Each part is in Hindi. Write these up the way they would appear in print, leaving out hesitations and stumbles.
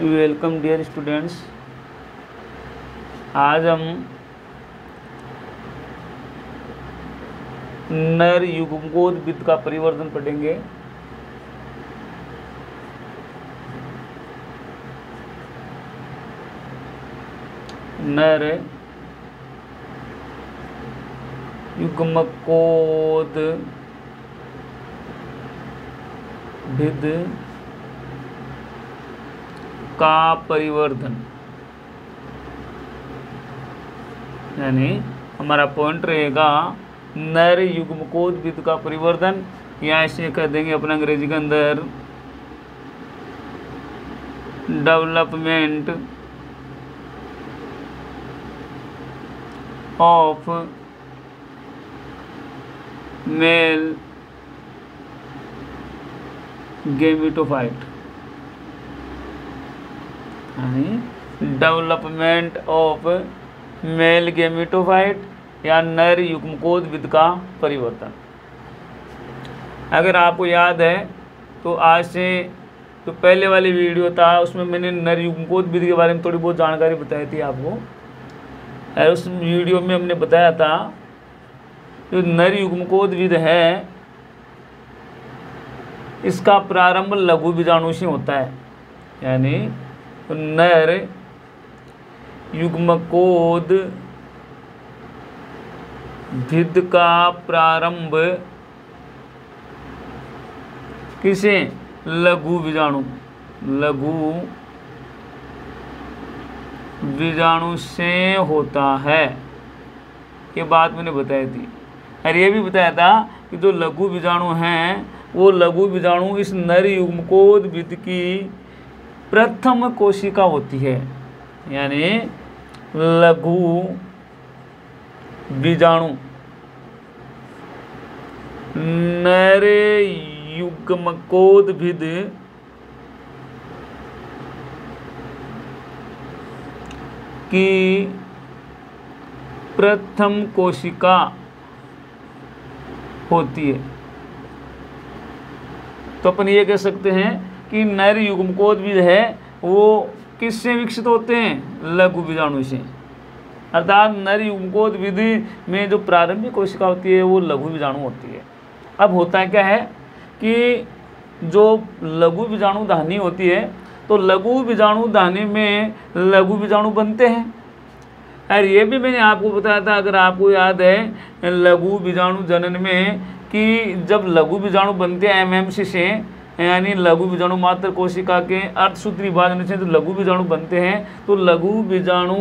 Welcome dear students. आज हम नर युग्मकोद्भिद का परिवर्तन पढ़ेंगे। नर युग्मकोद्भिद का परिवर्तन, यानी हमारा पॉइंट रहेगा नर युग्मकोद्भिद का परिवर्तन, या इसे कह देंगे अपने अंग्रेजी के अंदर development of male gametophyte, development of male gametophyte या नर युग्मकोद्भिद का परिवर्तन। अगर आपको याद है तो आज से जो पहले वाली वीडियो था उसमें मैंने नर युग्मकोद्भिद के बारे में थोड़ी बहुत जानकारी बताई थी आपको। और उस वीडियो में हमने बताया था जो नर युग्मकोद्भिद है इसका प्रारंभ लघु बीजाणु से होता है, यानी नर युग्मकोद्भिद का प्रारंभ किसे? लघु बीजाणु से होता है। ये बात मैंने बताई थी। और ये भी बताया था कि जो लघु बीजाणु हैं वो लघु बीजाणु इस नर युग्मकोद्भिद की प्रथम कोशिका होती है, यानी लघु बीजाणु नर युग्मकोद्भिद की प्रथम कोशिका होती है। तो अपन ये कह सकते हैं कि नर युग्मकोद्भिद है वो किससे विकसित होते हैं? लघु बीजाणु से। अर्थात नर युग्मकोद्भिद में जो प्रारंभिक कोशिका होती है वो लघु बीजाणु होती है। अब होता है क्या है कि जो लघु बीजाणु दाहिनी होती है तो लघु बीजाणु दाहिनी में लघु बीजाणु बनते हैं। और ये भी मैंने आपको बताया था, अगर आपको याद है, लघु बीजाणु जनन में कि जब लघु बीजाणु बनते हैं एमएमसी से, यानी लघु बीजाणु मात्र कोशिका के अर्धसूत्री विभाजन से जो लघु बीजाणु बनते हैं तो लघु बीजाणु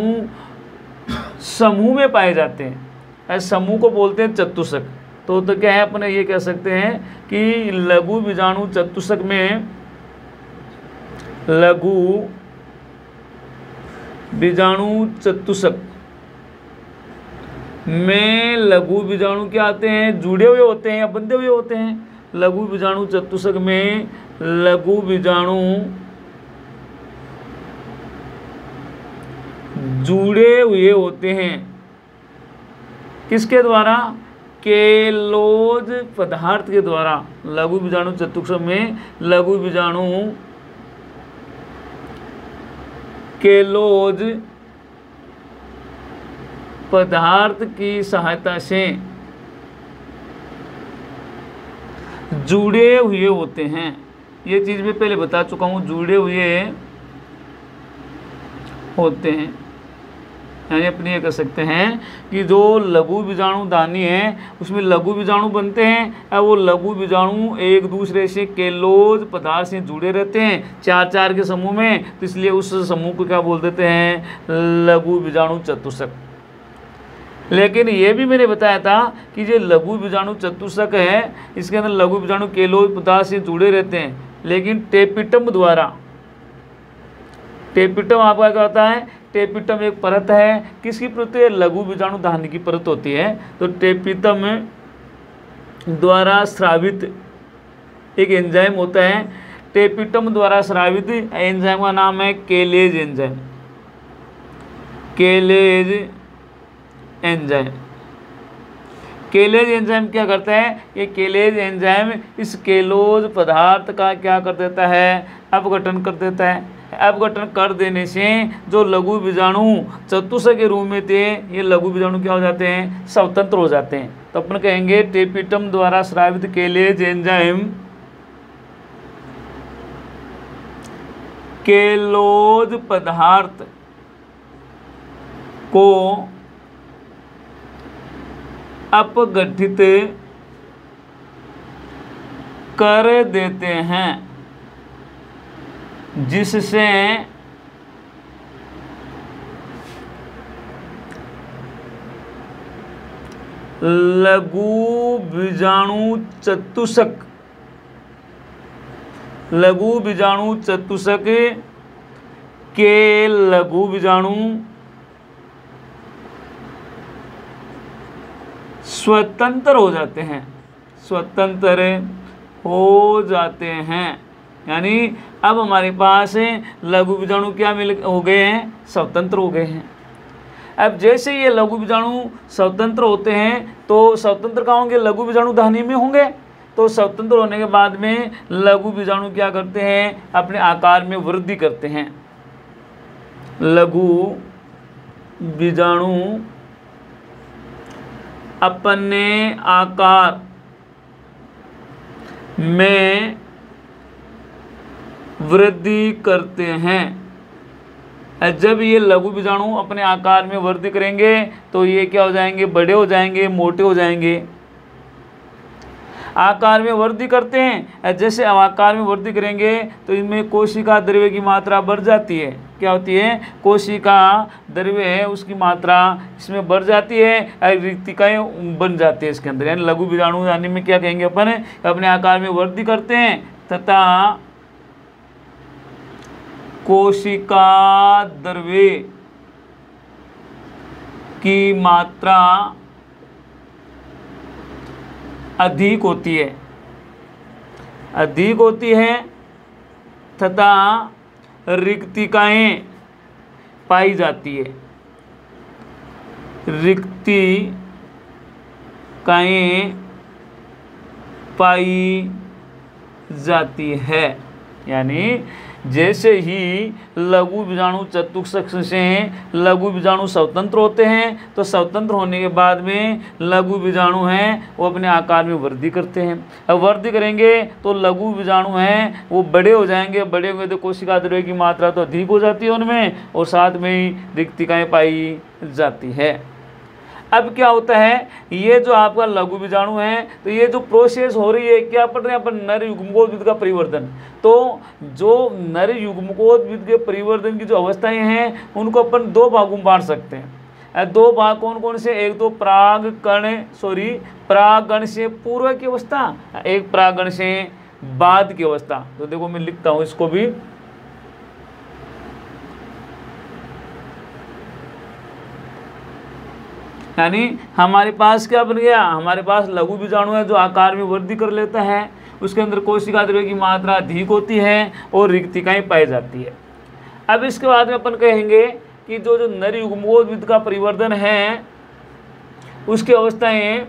समूह में पाए जाते हैं। समूह को बोलते हैं चतुष्क। तो क्या है, अपने ये कह सकते हैं कि लघु बीजाणु चतुष्क में लघु बीजाणु चतुष्क में लघु बीजाणु क्या आते हैं? जुड़े हुए होते हैं या बंधे हुए होते हैं। लघु बीजाणु चतुष्क में लघु बीजाणु जुड़े हुए होते हैं। किसके द्वारा? केलोज पदार्थ के द्वारा। लघु बीजाणु चतुष्क में लघु बीजाणु केलोज पदार्थ की सहायता से जुड़े हुए होते हैं। ये चीज़ मैं पहले बता चुका हूँ, जुड़े हुए होते हैं। यानी अपने ये कह सकते हैं कि जो लघु बीजाणु दानी है उसमें लघु बीजाणु बनते हैं और वो लघु बीजाणु एक दूसरे से केलोज पदार्थ से जुड़े रहते हैं चार के समूह में। तो इसलिए उस समूह को क्या बोल देते हैं? लघु बीजाणु चतुष्क। लेकिन ये भी मैंने बताया था कि जो लघु बीजाणु चतुष्क है इसके अंदर लघु बीजाणु केलोज पदार्थ से जुड़े रहते हैं, लेकिन टेपिटम द्वारा। टेपिटम आपका क्या होता है? टेपिटम एक परत है, किसकी परत है? लघु बीजाणु दाहिनी की परत होती है। तो टेपिटम द्वारा स्रावित एक एंजाइम होता है। टेपिटम द्वारा स्रावित एंजाइम का नाम है केलेज एंजाइम। केलेज एंजाइम केलेज एंजाइम क्या करता है? ये केलेज एंजाइम इस केलोज पदार्थ का क्या कर देता है? अपघटन कर देता है। अपघटन कर देने से जो लघु बीजाणु चतुष्क के रूप में थे, ये लघु बीजाणु क्या हो जाते हैं, स्वतंत्र हो जाते हैं। तो अपन कहेंगे टेपिटम द्वारा स्रावित केलेज एंजाइम केलोज पदार्थ को अपघटित कर देते हैं, जिससे लघु बीजाणु चतुष्क के लघु बीजाणु स्वतंत्र हो जाते हैं, यानी अब हमारे पास लघु बीजाणु क्या हो गए हैं, स्वतंत्र हो गए हैं। अब जैसे ये लघु बीजाणु स्वतंत्र होते हैं तो स्वतंत्र कहाँ होंगे, लघु बीजाणु दाहिने में होंगे। तो स्वतंत्र होने के बाद में लघु बीजाणु क्या करते हैं, अपने आकार में वृद्धि करते हैं। लघु बीजाणु अपने आकार में वृद्धि करते हैं। जब ये लघु बीजाणु अपने आकार में वृद्धि करेंगे तो ये क्या हो जाएंगे, बड़े हो जाएंगे, मोटे हो जाएंगे। आकार में वृद्धि करते हैं, जैसे आकार में वृद्धि करेंगे तो इनमें कोशिका द्रव्य की मात्रा बढ़ जाती है। क्या होती है, कोशिका द्रव्य है उसकी मात्रा इसमें बढ़ जाती है, रिक्तिकाएं बन जाती है इसके अंदर। यानी लघु बीजाणु यानी में क्या कहेंगे अपन, अपने आकार में वृद्धि करते हैं तथा कोशिका द्रव्य की मात्रा अधिक होती है तथा रिक्तिकाएं पाई जाती है। यानी जैसे ही लघु बीजाणु चतुष्क से लघु बीजाणु स्वतंत्र होते हैं तो स्वतंत्र होने के बाद में लघु बीजाणु हैं वो अपने आकार में वृद्धि करते हैं। अब वृद्धि करेंगे तो लघु बीजाणु हैं वो बड़े हो जाएंगे। बड़े होंगे तो कोशिका द्रव्य की मात्रा तो अधिक हो जाती है उनमें, और साथ में ही रिक्तिकाएं पाई जाती है। अब क्या होता है, ये जो आपका लघु बीजाणु है तो ये जो प्रोसेस हो रही है, क्या पढ़ रहे हैं अपन, नर युग्मकोद्भिद का परिवर्तन। तो जो नर युग्मकोद्भिद के परिवर्तन की जो अवस्थाएं हैं उनको अपन दो भागों में बांट सकते हैं। दो भाग कौन कौन से, एक तो परागण से पूर्व की अवस्था, एक परागण से बाद की अवस्था। तो देखो मैं लिखता हूँ इसको भी, यानी हमारे पास क्या बन गया, हमारे पास लघु बीजाणु है जो आकार में वृद्धि कर लेता है, उसके अंदर कोशिका द्रव्य की मात्रा अधिक होती है और रिक्तिकाएं पाई जाती है। अब इसके बाद में अपन कहेंगे कि जो नर युग्मकोद्भिद का परिवर्तन है उसकी अवस्थाएं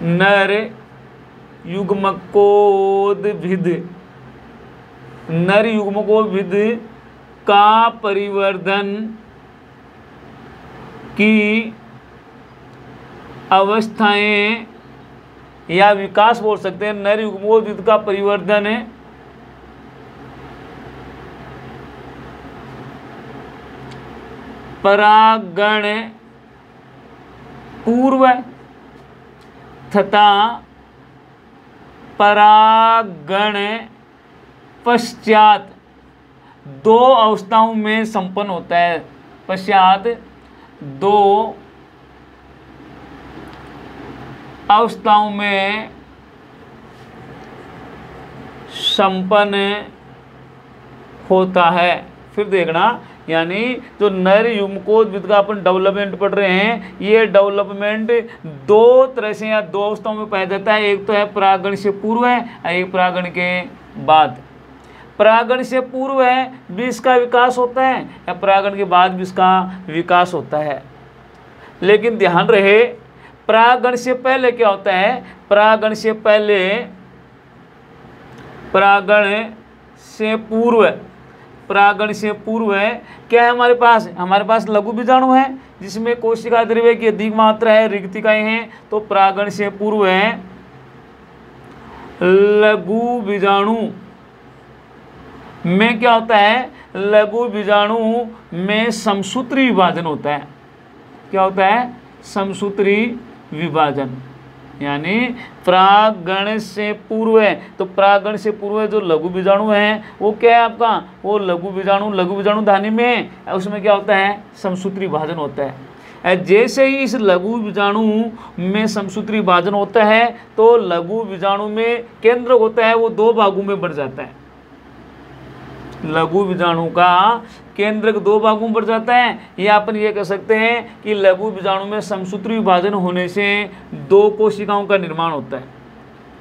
नर युग्मकोद्भिद का परिवर्तन की अवस्थाएं या विकास बोल सकते हैं। नर युग्मकोद्भिद का परिवर्तन परागण पूर्व तथा परागण पश्चात दो अवस्थाओं में संपन्न होता है। पश्चात दो अवस्थाओं में संपन्न होता है। फिर देखना, यानी जो नर युग्मकोद्भिद का अपन डेवलपमेंट पढ़ रहे हैं, ये डेवलपमेंट दो तरह से या दो अवस्थाओं में पाया जाता है। एक तो है परागण से पूर्व है, एक परागण के बाद। परागण से पूर्व है भी इसका विकास होता है, या परागण के बाद भी इसका विकास होता है। लेकिन ध्यान रहे, परागण से पहले क्या होता है, परागण से पूर्व परागण से पूर्व है क्या है हमारे पास लघु बीजाणु है जिसमें कोशिका द्रव्य की अधिक मात्रा है, रिक्तिकाएं हैं। तो परागण से पूर्व है लघु बीजाणु में क्या होता है, लघु बीजाणु में समसूत्री विभाजन होता है। क्या होता है, समसूत्री विभाजन, यानी परागण से पूर्व है। तो परागण से पूर्व जो लघु बीजाणु है वो क्या है आपका, वो लघु बीजाणु धानी में है, उसमें क्या होता है, समसूत्री विभाजन होता है। जैसे ही इस लघु बीजाणु में समसूत्री विभाजन होता है तो लघु बीजाणु में केंद्र होता है वो दो भागों में बढ़ जाता है। लघु बीजाणु का केंद्रक दो भागों में बढ़ जाता है, या अपन ये कह सकते हैं कि लघु बीजाणु में समसूत्री विभाजन होने से दो कोशिकाओं का निर्माण होता है।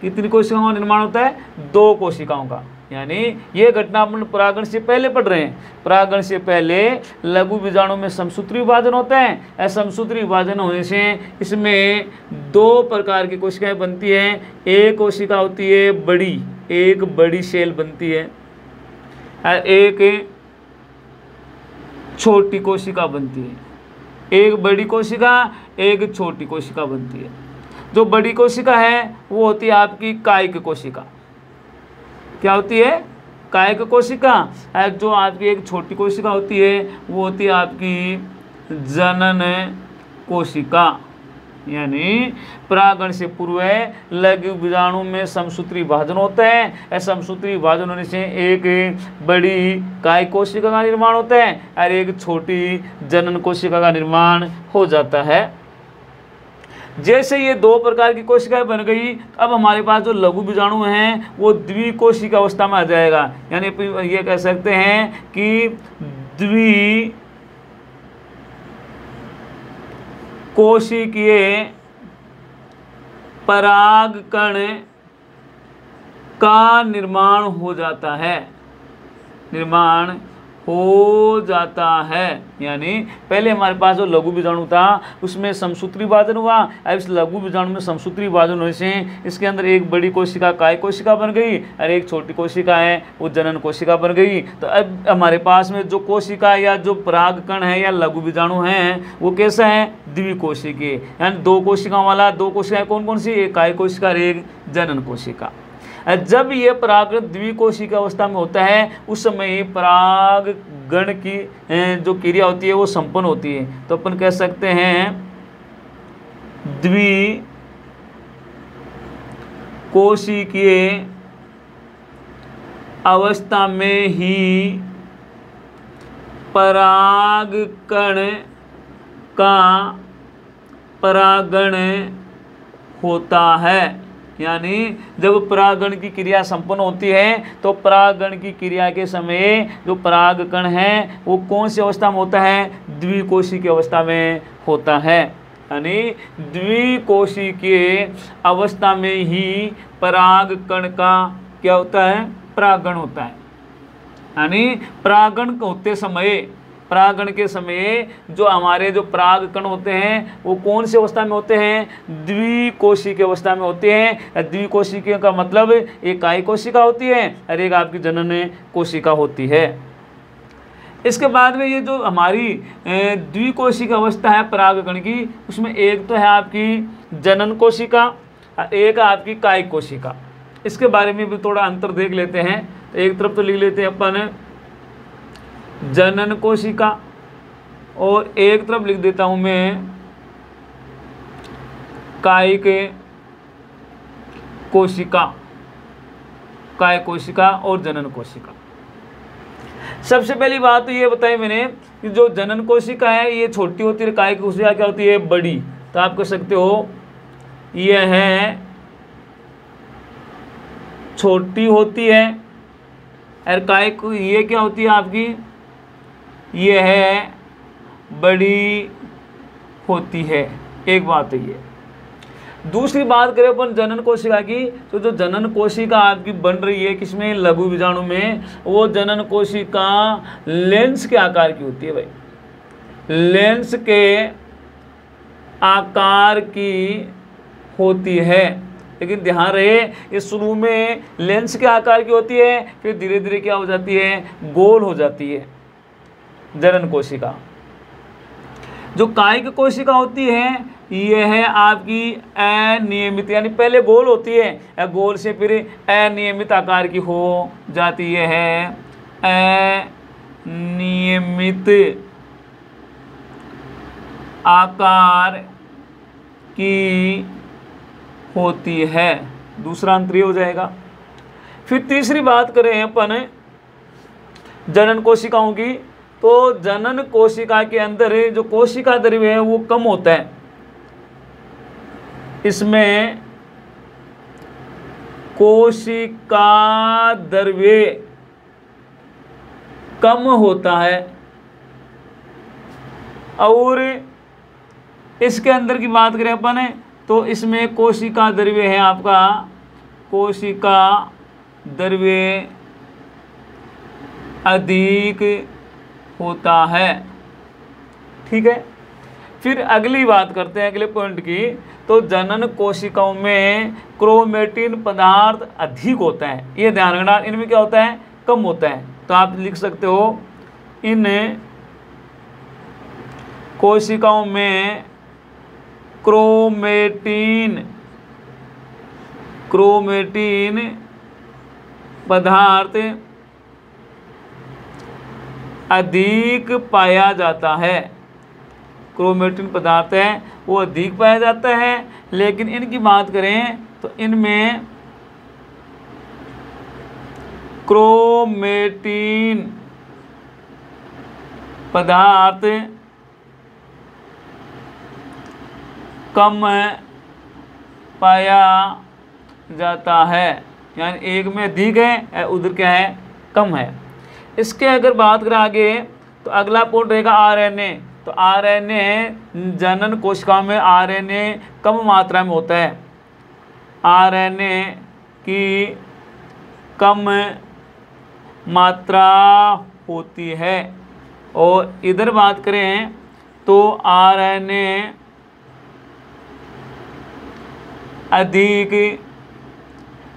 कितनी कोशिकाओं का निर्माण होता है, दो कोशिकाओं का। यानी ये घटना अपन परागण से पहले पढ़ रहे हैं। परागण से पहले लघु बीजाणु में समसूत्री विभाजन होता है। समसूत्री विभाजन होने से इसमें दो प्रकार की कोशिकाएं बनती हैं। एक कोशिका होती है बड़ी, एक बड़ी सेल बनती है, एक छोटी कोशिका बनती है। एक बड़ी कोशिका, एक छोटी कोशिका बनती है। जो बड़ी कोशिका है वो होती है आपकी कायिक कोशिका। क्या होती है, कायिक कोशिका। जो आपकी एक छोटी कोशिका होती है वो होती है आपकी जनन कोशिका। यानी परागण से पूर्व लघु बीजाणु में समसूत्री विभाजन होता है। समसूत्री विभाजन होने से एक बड़ी कायिक कोशिका का निर्माण होता है और एक छोटी जनन कोशिका का निर्माण हो जाता है। जैसे ये दो प्रकार की कोशिकाएं बन गई, अब हमारे पास जो लघु बीजाणु हैं वो द्विकोशिका अवस्था में आ जाएगा। यानी ये कह सकते हैं कि कोशिकीय परागकण का निर्माण हो जाता है, निर्माण हो जाता है। यानी पहले हमारे पास जो लघु बीजाणु था उसमें समसूत्री विभाजन हुआ। अब इस लघु बीजाणु में समसूत्री विभाजन होने से इसके अंदर एक बड़ी कोशिका कायिक कोशिका बन गई और एक छोटी कोशिका है वो जनन कोशिका बन गई। तो अब हमारे पास में जो कोशिका या जो परागकण है या लघु बीजाणु है वो कैसा है, द्विकोशिकीय। यानी दो कोशिकाओं वाला। दो कोशिकाएं कौन कौन सी, एक कायिक कोशिका और एक जनन कोशिका। जब ये परागण द्विकोशिका अवस्था में होता है उस समय परागण की जो क्रिया होती है वो संपन्न होती है। तो अपन कह सकते हैं द्विकोशिकीय अवस्था में ही परागकण का परागण होता है। यानी जब परागण की क्रिया संपन्न होती है तो परागण की क्रिया के समय जो परागकण है वो कौन सी अवस्था में होता है, द्विकोशिकीय अवस्था में होता है। यानी द्विकोशिकीय अवस्था में ही परागकण का क्या होता है, परागण होता है। यानी परागण के समय जो हमारे जो परागकण होते हैं वो कौन सी अवस्था में होते हैं, द्विकोशिकीय अवस्था में होते हैं। द्विकोशिकीय का मतलब एक कायिक कोशिका होती है और एक आपकी जनन कोशिका होती है। इसके बाद में ये जो हमारी द्विकोशिकीय अवस्था है परागकण की, उसमें एक तो है आपकी जनन कोशिका, एक आपकी कायिक कोशिका। इसके बारे में भी थोड़ा अंतर देख लेते हैं। तो एक तरफ तो लिख लेते हैं अपन जनन कोशिका और एक तरफ लिख देता हूं मैं कायिक कोशिका, कायिक कोशिका और जनन कोशिका। सबसे पहली बात तो ये बताई मैंने कि जो जनन कोशिका है ये छोटी होती है, कायिक कोशिका क्या होती है, बड़ी। तो आप कह सकते हो यह है छोटी होती है और कायिक ये क्या होती है आपकी, ये है बड़ी होती है। एक बात है ये। दूसरी बात करें अपन जनन कोशिका की, तो जो जनन कोशिका आपकी बन रही है किसमें, लघु बीजाणु में, वो जनन कोशिका लेंस के आकार की होती है भाई, लेंस के आकार की होती है। लेकिन ध्यान रहे ये शुरू में लेंस के आकार की होती है, फिर धीरे धीरे क्या हो जाती है, गोल हो जाती है जनन कोशिका। जो कायिक कोशिका होती है ये है आपकी अनियमित, यानी पहले गोल होती है, गोल से फिर अनियमित आकार की हो जाती है, अनियमित आकार की होती है, दूसरा अंतर हो जाएगा। फिर तीसरी बात करें अपन जनन कोशिकाओं की, तो जनन कोशिका के अंदर जो कोशिका द्रव्य है वो कम होता है, इसमें कोशिका द्रव्य कम होता है। और इसके अंदर की बात करें अपन तो इसमें कोशिका द्रव्य है आपका, कोशिका द्रव्य अधिक होता है। ठीक है, फिर अगली बात करते हैं अगले पॉइंट की, तो जनन कोशिकाओं में क्रोमेटिन पदार्थ अधिक होता है, ये ध्यान रखना, इनमें क्या होता है, कम होता है। तो आप लिख सकते हो इन कोशिकाओं में क्रोमेटिन पदार्थ अधिक पाया जाता है, क्रोमेटिन पदार्थ है वो अधिक पाया जाता है। लेकिन इनकी बात करें तो इनमें क्रोमेटिन पदार्थ कम पाया जाता है, यानी एक में अधिक है, उधर क्या है, कम है। इसके अगर बात करें आगे तो अगला पॉइंट रहेगा आरएनए। तो आरएनए जनन कोशिकाओं में आरएनए कम मात्रा में होता है, आरएनए की कम मात्रा होती है। और इधर बात करें तो आरएनए अधिक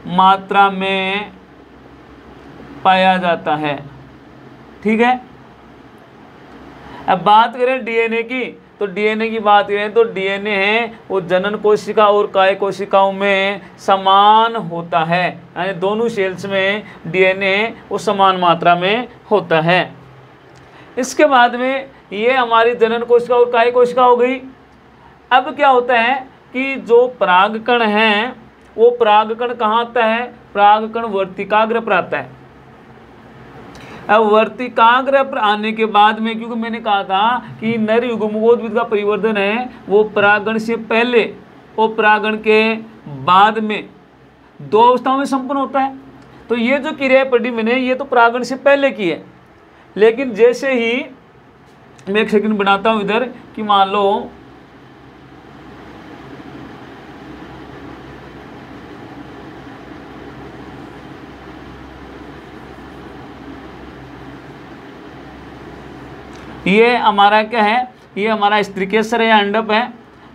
मात्रा में पाया जाता है। ठीक है, अब बात करें डीएनए की, तो डीएनए की बात करें तो डीएनए है वो जनन कोशिका और काय कोशिकाओं में समान होता है, यानी दोनों सेल्स में डीएनए वो समान मात्रा में होता है। इसके बाद में ये हमारी जनन कोशिका और काय कोशिका हो गई। अब क्या होता है कि जो परागकण हैं वो परागकण कहाँ आता है, परागकण वर्तिकाग्र पर आता है। अब वर्तिकाग्र पर आने के बाद में, क्योंकि मैंने कहा था कि नर युग्मकोद्भिद का परिवर्तन है वो परागण से पहले और परागण के बाद में दो अवस्थाओं में संपन्न होता है। तो ये जो क्रिया पढ़ी मैंने ये तो परागण से पहले की है, लेकिन जैसे ही मैं एक सेकंड बनाता हूँ इधर कि मान लो ये हमारा क्या है, ये हमारा स्त्रीकेसर है या अंडप है,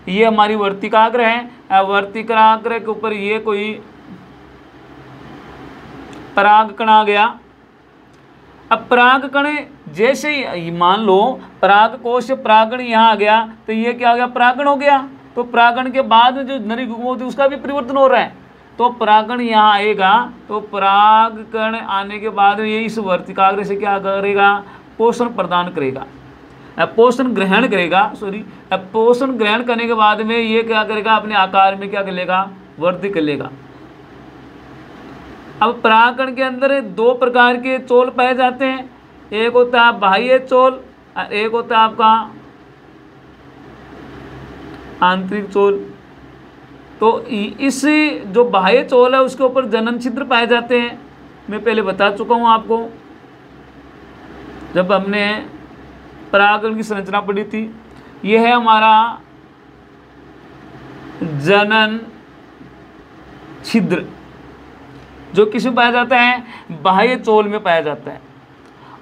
ये हमारी वर्तिकाग्र है। वर्तिकाग्र के ऊपर ये कोई परागकण आ गया। अब परागकण जैसे ही मान लो परागकोश से परागण यहाँ आ गया तो ये क्या हो गया, परागण हो गया। तो परागण के बाद में जो नर युग्मक उसका भी परिवर्तन हो रहा है, तो परागण यहाँ आएगा तो परागकण आने के बाद ये इस वर्तिकाग्र से क्या करेगा, पोषण प्रदान करेगा, पोषण ग्रहण करेगा, पोषण ग्रहण करने के बाद में ये क्या करेगा, अपने आकार में क्या कर लेगा, वृद्धि कर लेगा। अब परागकण के अंदर दो प्रकार के चोल पाए जाते हैं, एक होता है बाह्य चोल और एक होता है आपका आंतरिक चोल। तो इस जो बाह्य चोल है उसके ऊपर जनन छिद्र पाए जाते हैं, मैं पहले बता चुका हूँ आपको जब हमने परागकण की संरचना पढ़ी थी। यह है हमारा जनन छिद्र जो किसमें पाया जाता है, बाह्य चोल में पाया जाता है।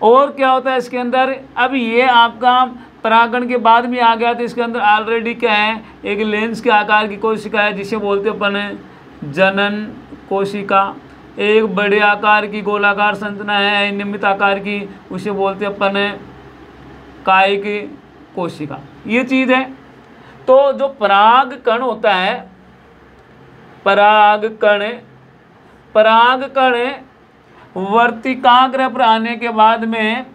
और क्या होता है इसके अंदर, अब ये आपका परागण के बाद में आ गया तो इसके अंदर ऑलरेडी क्या है, एक लेंस के आकार की कोशिका है जिसे बोलते हैं अपन जनन कोशिका। एक बड़े आकार की गोलाकार संरचना है नियमित आकार की, उसे बोलते हैं अपन कायिक कोशिका। ये चीज है। तो जो पराग कण होता है, पराग कण वर्तिकाग्र पर आने के बाद में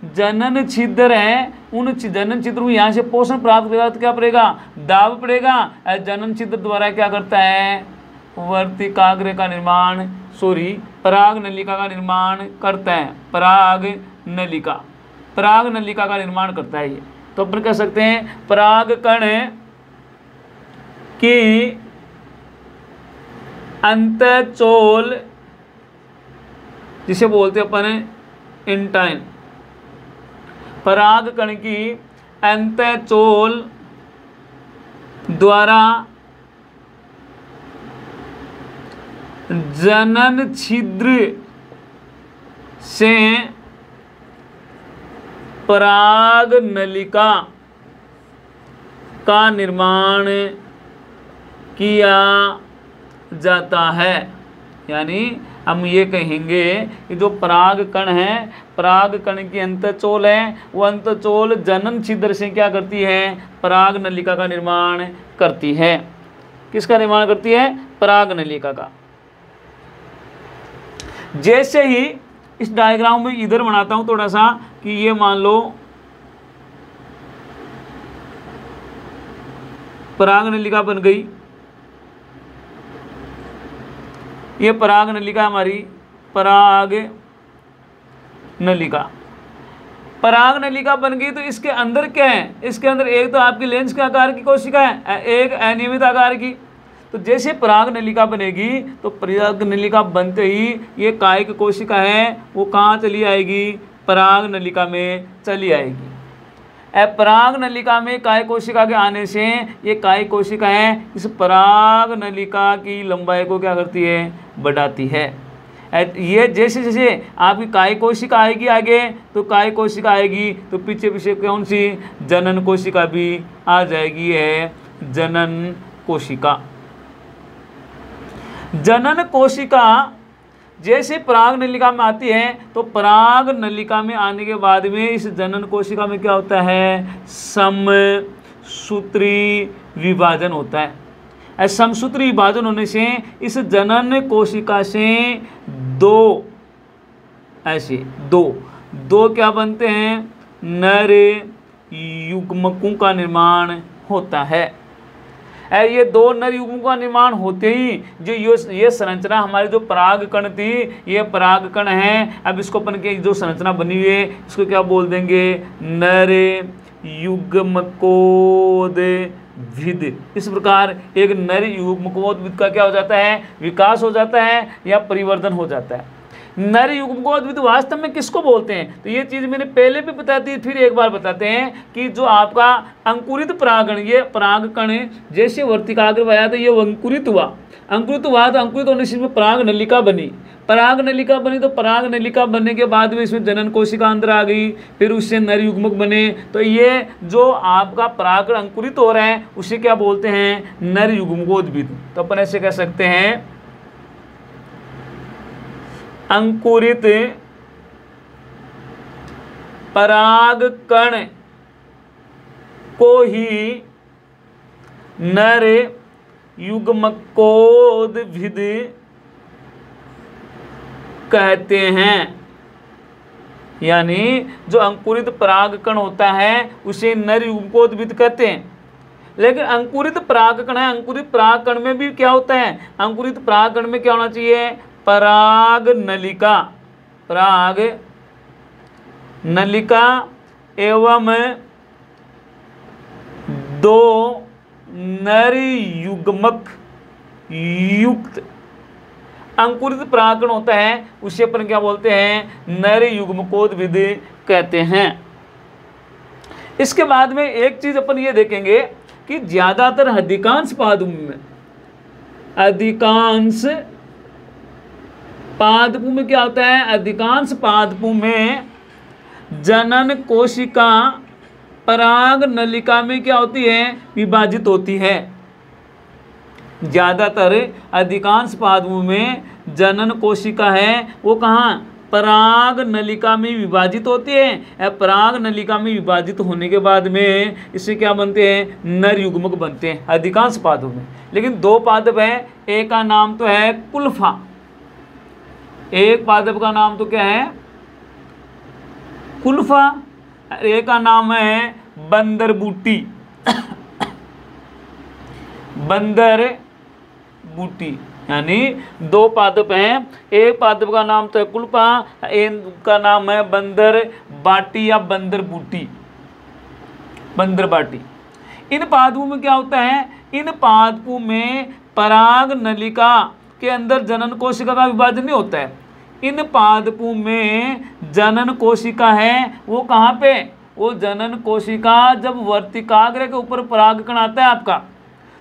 जनन छिद्र है, उन जनन छिद्र को यहाँ से पोषण प्राप्त करेगा तो क्या पड़ेगा, दाब पड़ेगा। जनन छिद्र द्वारा क्या करता है, वर्तिकाग्र का निर्माण, पराग नलिका का निर्माण करता है। पराग नलिका का निर्माण करता है ये। तो अपन कह सकते हैं पराग कण की अंतःचोल, जिसे बोलते हैं अपन इंटाइन, पराग कण की अंतःचोल द्वारा जनन छिद्र से पराग नलिका का निर्माण किया जाता है। यानी हम ये कहेंगे कि जो पराग कण है, पराग कण की अंतःचोल है, वो अंतःचोल जनन छिद्र से क्या करती है, पराग नलिका का निर्माण करती है। किसका निर्माण करती है, पराग नलिका का। जैसे ही इस डायग्राम में इधर बनाता हूं थोड़ा सा, कि ये मान लो पराग नलिका बन गई, ये पराग नलिका हमारी, पराग नलिका बन गई। तो इसके अंदर क्या है, इसके अंदर एक तो आपकी लेंस के आकार की कोशिका है, एक अनियमित आकार की। तो जैसे पराग नलिका बनेगी तो पराग नलिका बनते ही ये कायिक कोशिका है वो कहाँ चली आएगी, पराग नलिका में चली आएगी। पराग नलिका में कायिक कोशिका के आने से ये कायिक कोशिका है इस पराग नलिका की लंबाई को क्या करती है, बढ़ाती है। ये जैसे जैसे आपकी कायिक कोशिका आएगी आगे, तो कायिक कोशिका आएगी तो पीछे पीछे कौन सी, जनन कोशिका भी आ जाएगी, है जनन कोशिका। जनन कोशिका जैसे पराग नलिका में आती है तो पराग नलिका में आने के बाद में इस जनन कोशिका में क्या होता है, समसूत्री विभाजन होता है। समसूत्री विभाजन होने से इस जनन कोशिका से दो क्या बनते हैं, नर युग्मकों का निर्माण होता है। ये दो नर युग्मों का निर्माण होते ही जो ये संरचना हमारी जो पराग कण थी, ये पराग कण है। अब इसको अपन के जो संरचना बनी हुई है इसको क्या बोल देंगे, नर युग्मकोद्भिद। इस प्रकार एक नर युग्मकोद्भिद का क्या हो जाता है, विकास हो जाता है या परिवर्तन हो जाता है। नर युग्मकोद्भिद वास्तव में किसको बोलते हैं, तो ये चीज़ मैंने पहले भी बताई थी, फिर एक बार बताते हैं कि जो आपका अंकुरित परागण, ये परागकण जैसे वर्तिकाग्र में आया तो ये अंकुरित हुआ तो अंकुरित होने से इसमें पराग नलिका बनी। तो पराग नलिका बनने के बाद में इसमें जनन कोशिका अंदर आ गई, फिर उससे नर युग्मक बने। तो ये जो आपका परागकण अंकुरित हो रहा है उसे क्या बोलते हैं, नर युग्मकोद्भिद। तो अपन ऐसे कह सकते हैं अंकुरित परागकण को ही नर युग्मकोद्भिद कहते हैं। यानी जो अंकुरित परागकण होता है उसे नर युग्मकोद्भिद कहते हैं। लेकिन अंकुरित परागकण है, अंकुरित परागकण में भी क्या होता है, अंकुरित परागकण में क्या होना चाहिए, पराग नलिका एवं दो नर युग्मक युक्त अंकुरित परागकण होता है उसे अपन क्या बोलते हैं, नर युग्मकोद्भिद कहते हैं। इसके बाद में एक चीज अपन ये देखेंगे कि ज्यादातर अधिकांश पादपों में क्या होता है, अधिकांश पादपों में जनन कोशिका पराग नलिका में क्या होती है, विभाजित होती है। ज़्यादातर अधिकांश पादपों में जनन कोशिका है वो कहाँ, पराग नलिका में विभाजित होती है। पराग नलिका में विभाजित होने के बाद में इससे क्या बनते हैं, नर युग्मक बनते हैं अधिकांश पादपों में। लेकिन दो पादप है, एक का नाम तो है कुल्फा, एक पादप का नाम तो क्या है कुल्फा, एक का नाम है बंदर बूटी बंदर बूटी। यानी दो पादप हैं, एक पादप का नाम तो है कुल्फा, एक का नाम है बंदर बाटी या बंदर बूटी, बंदर बाटी। इन पादपों में क्या होता है, इन पादपों में पराग नलिका के अंदर जनन कोशिका का विभाजन नहीं होता है। इन पादपों में जनन कोशिका है वो कहाँ पे, वो जनन कोशिका जब वर्तिकाग्र के ऊपर परागकण आता है आपका,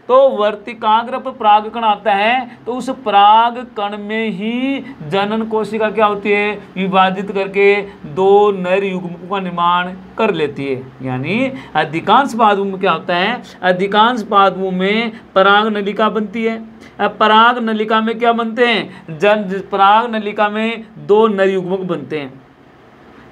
तो वर्तिकाग्र पर परागकण आता है तो उस परागकण में ही जनन कोशिका क्या होती है, विभाजित करके दो नर युग्मकों का निर्माण कर लेती है। यानी अधिकांश पादपों में क्या होता है, अधिकांश पादपों में पराग नलिका बनती है। अब पराग नलिका में क्या बनते हैं, पराग नलिका में दो नर युग्मक बनते हैं।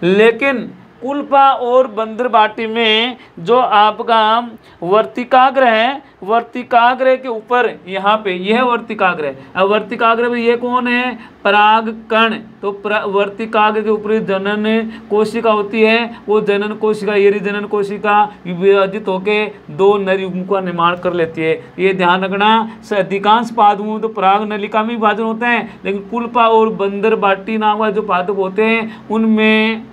लेकिन कुल्फा और बंदर बाटी में जो आपका वर्तिकाग्र है, वर्तिकाग्र के ऊपर यहाँ पे यह वर्तिकाग्र है। अब वर्तिकाग्र में ये कौन है, परागकण। तो वर्तिकाग्र के ऊपर जनन कोशिका होती है, वो जनन कोशिका, ये जनन कोशिका विभाजित होके दो नर युग्मकों का निर्माण कर लेती है। ये ध्यान रखना, अधिकांश पादपों में तो पराग नलिका में विभाजन होता है, लेकिन कुल्फा और बंदर बाटी नाम का जो पादप होते हैं उनमें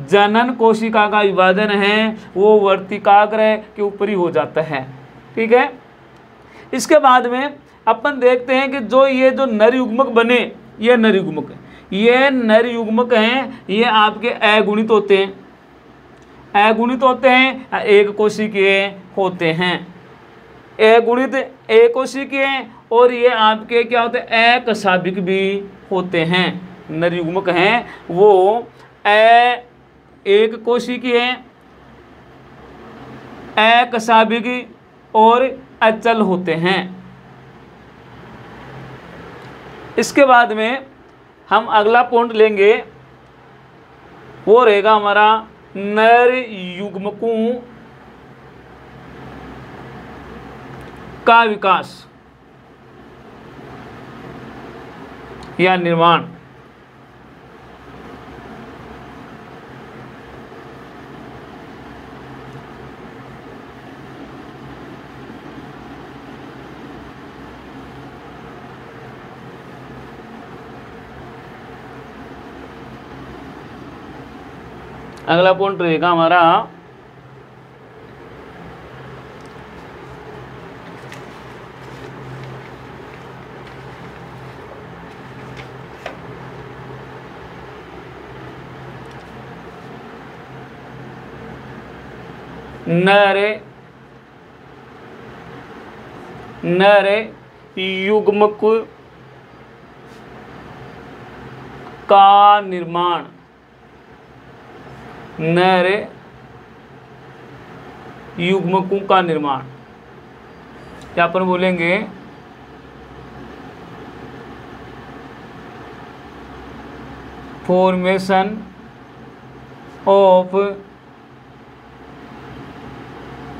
जनन कोशिका का विभाजन है वो वर्तिकाग्र के ऊपर ही हो जाता है। ठीक है, इसके बाद में अपन देखते हैं कि जो नर युग्मक बने, ये नर युग्मक, ये नर युग्मक हैं, ये आपके अगुणित होते हैं, अगुणित होते हैं, एक कोशिकीय होते हैं, अगुणित एक कोशिकीय, और ये आपके क्या होते हैं, अकशाभिक भी होते हैं। नर युग्मक हैं वो एक कोशिकीय है, अकशाभिक और अचल होते हैं। इसके बाद में हम अगला पॉइंट लेंगे, वो रहेगा हमारा नर युग्मकों का विकास या निर्माण। अगला पॉइंट रहेगा हमारा नर युग्मक का निर्माण, नर युग्मकों का निर्माण, क्या अपन बोलेंगे फॉर्मेशन ऑफ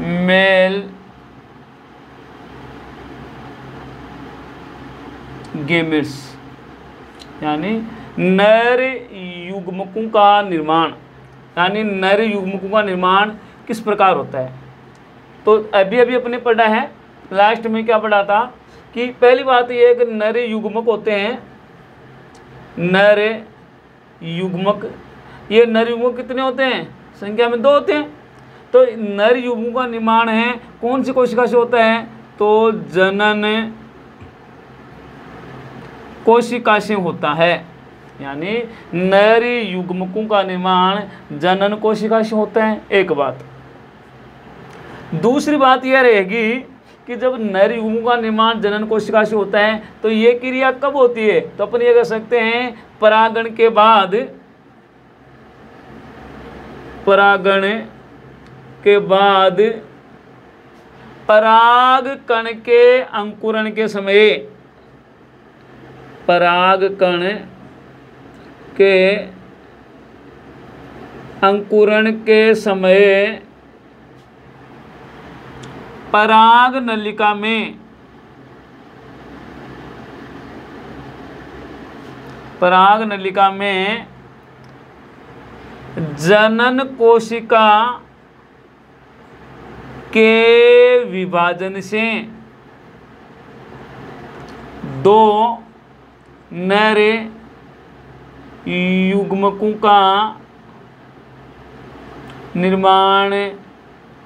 मेल गेमेट्स, यानी नर युग्मकों का निर्माण, यानी नर युग्मकों का निर्माण किस प्रकार होता है। तो अभी अभी अपने पढ़ा है, लास्ट में क्या पढ़ा था कि पहली बात यह है कि नर युग्मक होते हैं, नर युग्मक, ये नर युग्मक कितने होते हैं, संख्या में 2 होते हैं। तो नर युग्मकों का निर्माण है कौन सी कोशिका से होता है, तो जनन कोशिका से होता है। यानी नर युग्मकों का निर्माण जनन कोशिका से होता है, एक बात। दूसरी बात यह रहेगी कि जब नर युग्मकों का निर्माण जनन कोशिका से होता है तो ये क्रिया कब होती है, तो अपन ये कह सकते हैं परागण के बाद, परागण के बाद पराग कण के अंकुरण के समय, पराग कण के अंकुरण के समय पराग नलिका में, पराग नलिका में जनन कोशिका के विभाजन से दो नर युग्मकों का निर्माण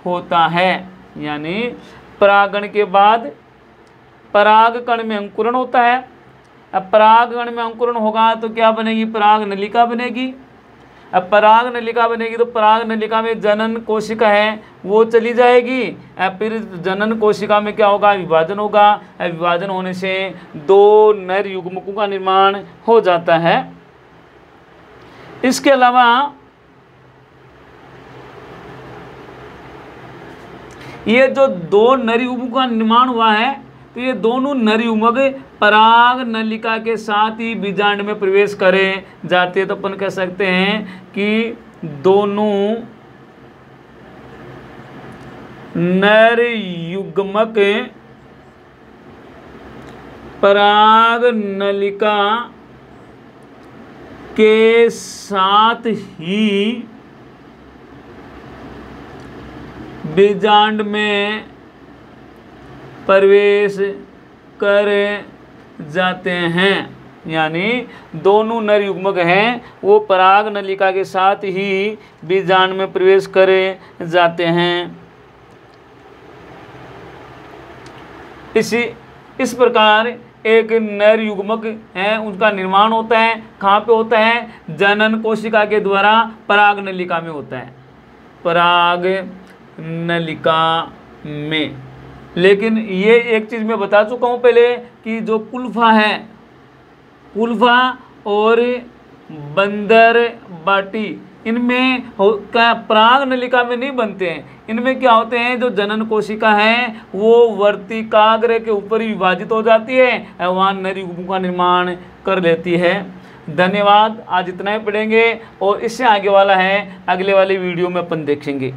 होता है। यानी परागण के बाद पराग कण में अंकुरण होता है। अब पराग कण में अंकुरण होगा तो क्या बनेगी? पराग नलिका बनेगी। अब पराग नलिका बनेगी तो पराग नलिका में जनन कोशिका है वो चली जाएगी। अब फिर जनन कोशिका में क्या होगा? विभाजन होगा। विभाजन होने से दो नर युग्मकों का निर्माण हो जाता है। इसके अलावा ये जो दो नर युग्मकों का निर्माण हुआ है तो ये दोनों नर युग्मक पराग नलिका के साथ ही बीजांड में प्रवेश करे जाते हैं। तो अपन कह सकते हैं कि दोनों नर युग्मक पराग नलिका के साथ ही बीजांड में प्रवेश कर जाते हैं। यानी दोनों नर युग्मक हैं वो पराग नलिका के साथ ही बीजांड में प्रवेश करे जाते हैं। इस प्रकार एक नर युग्मक है उनका निर्माण होता है। कहाँ पे होता है? जनन कोशिका के द्वारा पराग नलिका में होता है, पराग नलिका में। लेकिन ये एक चीज़ मैं बता चुका हूँ पहले कि जो कुल्फा है, कुल्फा और बंदर बाटी, इनमें पराग नलिका में नहीं बनते हैं। इनमें क्या होते हैं? जो जनन कोशिका है वो वर्तिकाग्र के ऊपर ही विभाजित हो जाती है, वहाँ नर युग्मकों का निर्माण कर लेती है। धन्यवाद। आज इतना ही पढ़ेंगे और इससे आगे वाला है अगले वाले वीडियो में अपन देखेंगे।